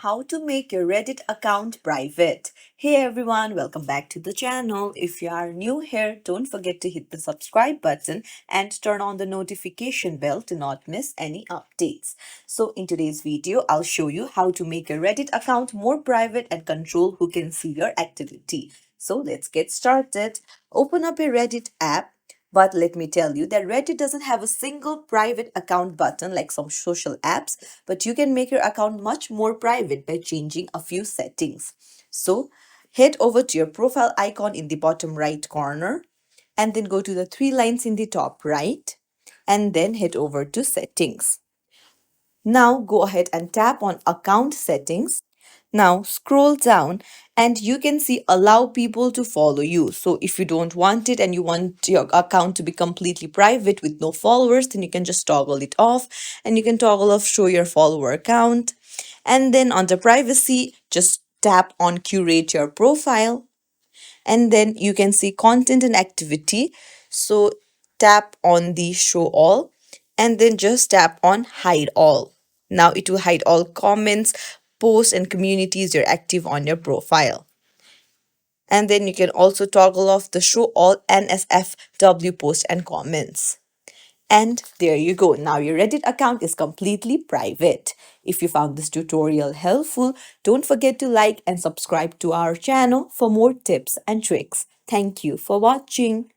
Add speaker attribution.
Speaker 1: how to make your Reddit account private. Hey everyone, welcome back to the channel. If you are new here, don't forget to hit the subscribe button and turn on the notification bell to not miss any updates. So in today's video, I'll show you how to make a Reddit account more private and control who can see your activity. So let's get started. Open up a Reddit app. But let me tell you that Reddit doesn't have a single private account button like some social apps, but you can make your account much more private by changing a few settings. So head over to your profile icon in the bottom right corner and then go to the three lines in the top right and then head over to settings. Now go ahead and tap on account settings. Now scroll down and you can see allow people to follow you. So if you don't want it and you want your account to be completely private with no followers, then you can just toggle it off and you can toggle off show your follower count. And then under privacy, just tap on curate your profile and then you can see content and activity. So tap on the show all and then just tap on hide all. Now it will hide all comments, posts and communities you're active on your profile. And then you can also toggle off the show all NSFW posts and comments. And there you go. Now your Reddit account is completely private. If you found this tutorial helpful, don't forget to like and subscribe to our channel for more tips and tricks. Thank you for watching.